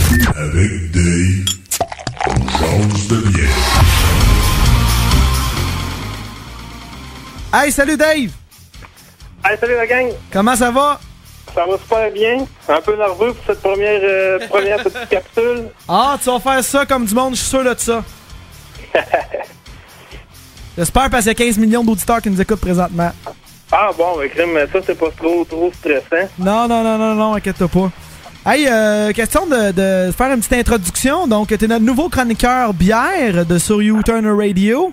Avec Dave, on change de bière. Hey, salut Dave! Hey, salut la gang! Comment ça va? Ça va super bien. Un peu nerveux pour cette première petite capsule. Ah, tu vas faire ça comme du monde, je suis sûr de ça. J'espère parce qu'il y a 15 millions d'auditeurs qui nous écoutent présentement. Ah bon, mais crime, ça c'est pas trop stressant. Non, inquiète-toi pas. Hey, question de faire une petite introduction. Donc, t'es notre nouveau chroniqueur bière de sur U-Turner Radio.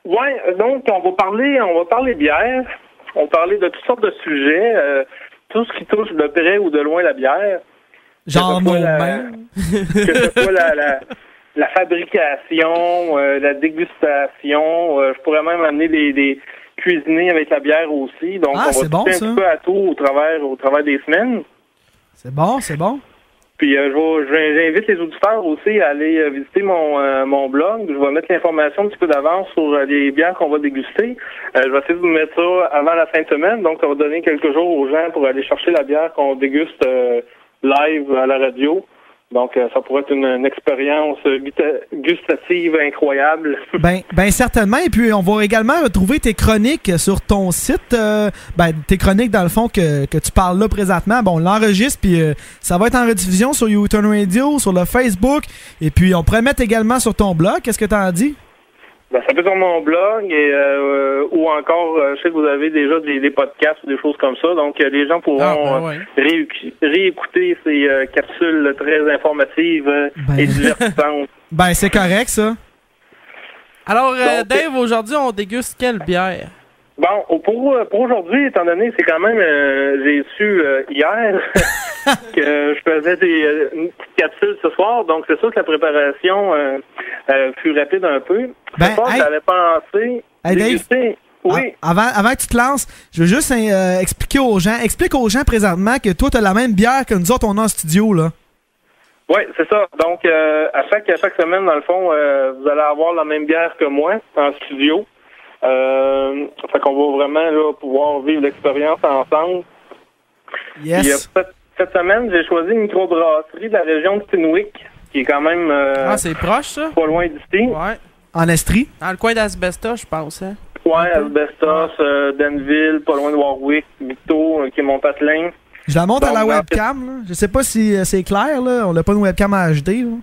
Ouais, donc on va parler bière. On va parler de toutes sortes de sujets. Tout ce qui touche de près ou de loin la bière. Genre mon que ce soit la fabrication, la dégustation. Je pourrais même amener des cuisiner avec la bière aussi. Donc, on va toucher un peu à tout au travers des semaines. C'est bon. Puis, j'invite les auditeurs aussi à aller visiter mon blog. Je vais mettre l'information un petit peu d'avance sur les bières qu'on va déguster. Je vais essayer de vous mettre ça avant la fin de semaine. Donc, ça va donner quelques jours aux gens pour aller chercher la bière qu'on déguste live à la radio. Donc, ça pourrait être une expérience gustative incroyable. Ben certainement. Et puis, on va également retrouver tes chroniques sur ton site. Tes chroniques, dans le fond, que tu parles là présentement. Bon, on l'enregistre, puis ça va être en rediffusion sur U-Turn Radio, sur le Facebook. Et puis, on pourrait mettre également sur ton blog. Qu'est-ce que tu en dis? Ben, ça peut être sur mon blog ou encore, je sais que vous avez déjà des podcasts ou des choses comme ça. Donc, les gens pourront réécouter ces capsules très informatives et divertissantes. Ben, c'est correct, ça. Alors, donc, Dave, aujourd'hui, on déguste quelle bière? Bon, pour aujourd'hui, étant donné que c'est quand même, j'ai su hier que je faisais une petite capsule ce soir, donc c'est sûr que la préparation fut rapide un peu. J'avais pensé déguster. Oui. Avant que tu te lances, je veux juste explique aux gens présentement que toi, tu as la même bière que nous autres, on a en studio, là. Oui, c'est ça. Donc, à chaque semaine, dans le fond, vous allez avoir la même bière que moi en studio. Fait qu'on va vraiment là, pouvoir vivre l'expérience ensemble. Yes. Puis, cette semaine, j'ai choisi une microbrasserie de la région de Tinwick, qui est quand même c'est proche, ça? Pas loin d'ici. Ouais. En Estrie? Dans le coin d'Asbestos, je pense. Hein? Ouais, Asbestos, Denville, pas loin de Warwick, Victo, qui est mon patelin. Je la monte à la webcam. Là. Je sais pas si c'est clair. Là. On n'a pas une webcam en HD. Là.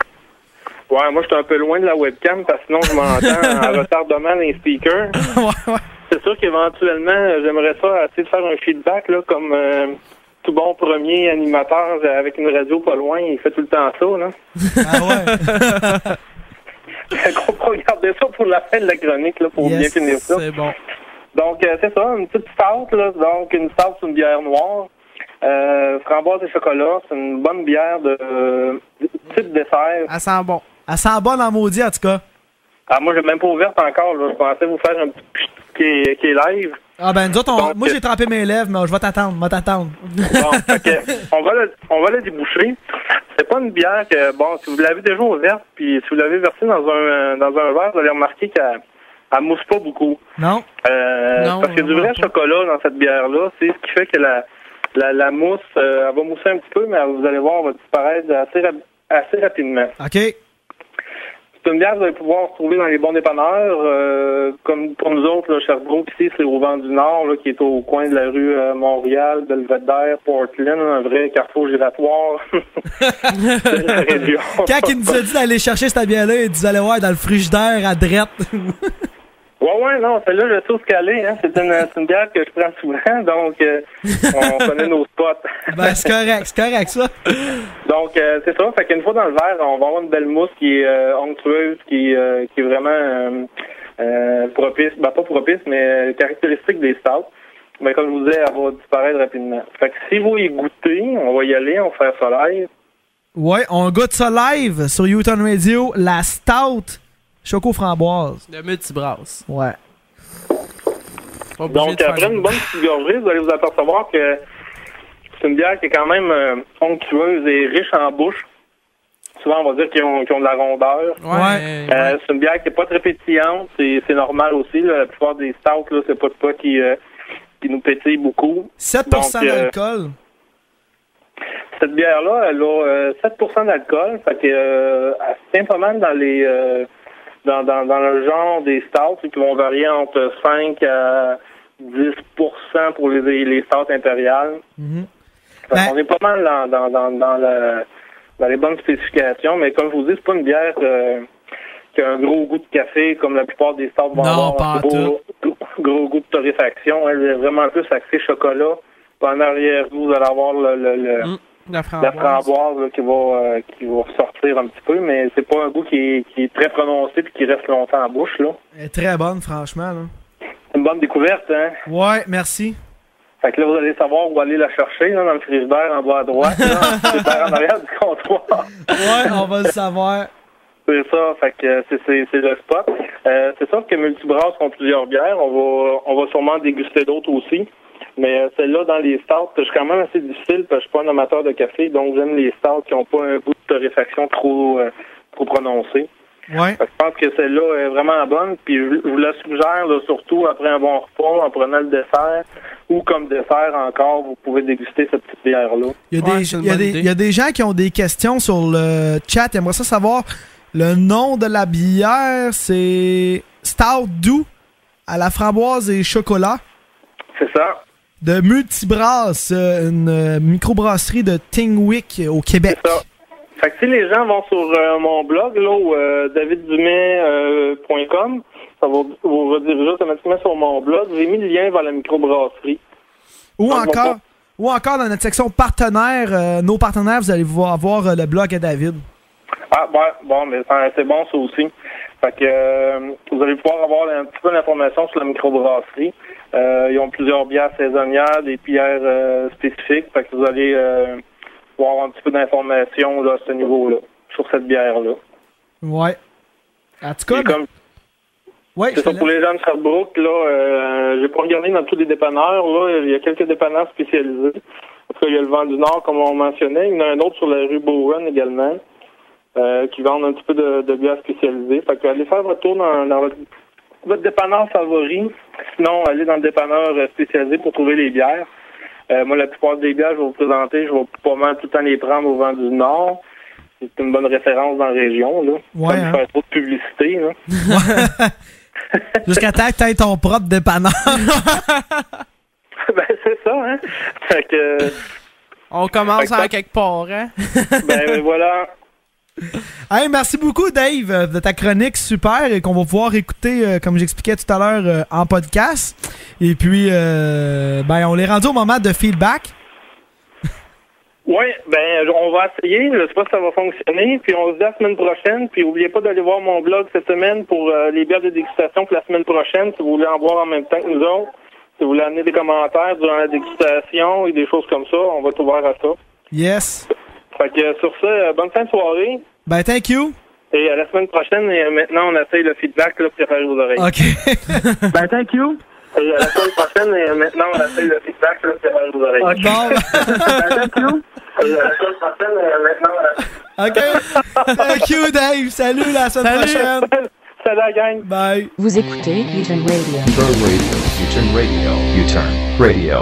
Ouais, moi, je suis un peu loin de la webcam parce que sinon, je m'entends en retardement dans les speakers. ouais. C'est sûr qu'éventuellement, j'aimerais ça essayer de faire un feedback, là, comme tout bon premier animateur avec une radio pas loin, il fait tout le temps ça, là. Ah ouais? On va regarder ça pour la fin de la chronique, là, pour bien finir ça. C'est bon. Donc, c'est ça, une petite stout, là. Donc, une stout, c'est une bière noire. Framboise et chocolat, c'est une bonne bière de type dessert. Elle sent bon. Elle sent bon dans maudit, en tout cas. Ah, moi, j'ai même pas ouverte encore, là. Je pensais vous faire un petit qui est live. Ah, ben, nous autres, moi, j'ai trempé mes lèvres, mais je vais t'attendre, Bon, on va la déboucher. C'est pas une bière que, bon, si vous l'avez déjà ouverte, puis si vous l'avez versée dans un verre, vous allez remarquer qu'elle mousse pas beaucoup. Non. Parce qu'il y a du vrai chocolat dans cette bière-là. C'est ce qui fait que la mousse, elle va mousser un petit peu, mais vous allez voir, elle va disparaître assez rapidement. OK. C'est une bière que vous allez pouvoir trouver dans les bons dépanneurs. Comme pour nous autres, là, Sherbrooke, ici, c'est au Vent du Nord, là, qui est au coin de la rue Montréal, Belvedere, Portland, un vrai carrefour giratoire. Quand il nous a dit d'aller chercher cette bière-là, il disait aller voir dans le frigidaire à drette. Ouais, non, celle-là, je sais où ce qu'elle est. Hein. C'est une bière que je prends souvent, donc on connaît nos spots. Ben, c'est correct, ça. Donc, c'est ça. Fait qu'une fois dans le verre, on va avoir une belle mousse qui est onctueuse, qui est vraiment propice, ben pas propice, mais caractéristique des stouts. Mais comme je vous disais, elle va disparaître rapidement. Fait que si vous y goûtez, on va y aller, on va faire ça live. Ouais, on goûte ça live sur U-Turn Radio, la stout choco-framboise. De multibrasse. Ouais. Donc, après une bonne petite gorgée, vous allez vous apercevoir que c'est une bière qui est quand même onctueuse et riche en bouche. Souvent, on va dire qu'ils ont de la rondeur. Ouais. C'est une bière qui n'est pas très pétillante. C'est normal aussi. Là. La plupart des stouts, là, c'est pas de quoi qui nous pétille beaucoup. 7% d'alcool. cette bière-là, elle a 7% d'alcool. Fait que elle se tient pas mal dans les dans le genre des stouts qui vont varier entre 5 à 10% pour les stouts impériales. On est pas mal dans les bonnes spécifications, mais comme je vous dis, c'est pas une bière qui a un gros goût de café comme la plupart des stouts vont avoir. Un gros goût de torréfaction. Elle est vraiment plus axée chocolat. En arrière, vous allez avoir la framboise là, qui va ressortir un petit peu, mais c'est pas un goût qui est très prononcé et qui reste longtemps en bouche. Là. Elle est très bonne, franchement. Là. C'est une bonne découverte, hein? Ouais, merci. Fait que là, vous allez savoir où aller la chercher, là, dans le frigidaire en bas à droite, là, en arrière du comptoir. Ouais, on va le savoir. C'est ça, fait que c'est le spot. C'est sûr que Multibrasse ont plusieurs bières. On va sûrement déguster d'autres aussi. Mais celle-là, dans les stouts, je suis quand même assez difficile parce que je suis pas un amateur de café, donc j'aime les stouts qui n'ont pas un goût de torréfaction trop prononcé. Ouais. Je pense que celle-là est vraiment bonne, puis je vous la suggère là, surtout après un bon repas, en prenant le dessert, ou comme dessert encore, vous pouvez déguster cette petite bière-là. Il y a des gens qui ont des questions sur le chat. J'aimerais ça savoir le nom de la bière. C'est Stout Doux à la framboise et chocolat. C'est ça. De Multibrasse, une microbrasserie de Tingwick au Québec. C'est ça. Fait que si les gens vont sur mon blog, là, daviddumet.com, ça va vous rediriger automatiquement sur mon blog. J'ai mis le lien vers la microbrasserie. Ou encore dans notre section partenaires, nos partenaires, vous allez voir le blog à David. Ah, bon, mais c'est bon ça aussi. Fait que vous allez pouvoir avoir un petit peu d'informations sur la microbrasserie. Ils ont plusieurs bières saisonnières, des bières spécifiques. Fait que vous allez avoir un petit peu d'informations là, à ce niveau-là, sur cette bière-là. Ouais. En tout cas, c'est ça pour les gens de Sherbrooke, là, j'ai pas regardé dans tous les dépanneurs, là, il y a quelques dépanneurs spécialisés. Parce qu'il y a le Vent du Nord, comme on mentionnait, il y en a un autre sur la rue Bowen également, qui vendent un petit peu de bières spécialisées. Fait que allez faire votre tour dans votre dépanneur favori, sinon allez dans le dépanneur spécialisé pour trouver les bières. Moi, la plupart des bières, je vais vous présenter, je vais pas mal tout le temps les prendre au Vent du Nord. C'est une bonne référence dans la région, là. Ouais, sans faire trop de publicité, là. Jusqu'à temps que tu aies ton propre dépanneur. Ben, c'est ça, hein. Fait que... On commence à quelque part, hein. Ben, voilà. Hey, merci beaucoup, Dave, de ta chronique super et qu'on va pouvoir écouter, comme j'expliquais tout à l'heure, en podcast. Et puis, on est rendu au moment de feedback. Oui, on va essayer. Je sais pas si ça va fonctionner. Puis on se dit la semaine prochaine. Puis n'oubliez pas d'aller voir mon blog cette semaine pour les bières de dégustation pour la semaine prochaine. Si vous voulez en boire en même temps que nous autres, si vous voulez amener des commentaires durant la dégustation et des choses comme ça, on va être ouvert à ça. Yes. Fait que sur ça, bonne fin de soirée. Ben, thank you. Et à la semaine prochaine, et maintenant on essaye le feedback là, pour faire aux oreilles. OK. Ben, thank you. Et à la semaine prochaine, et maintenant on essaye le feedback là, pour faire aux oreilles. OK. Ben, thank you. Et à la semaine prochaine, et maintenant OK. Thank you, Dave. Salut, la semaine prochaine. Salut la gang. Bye. Vous écoutez U-Turn Radio. U-Turn Radio. U-Turn Radio. U-Turn Radio.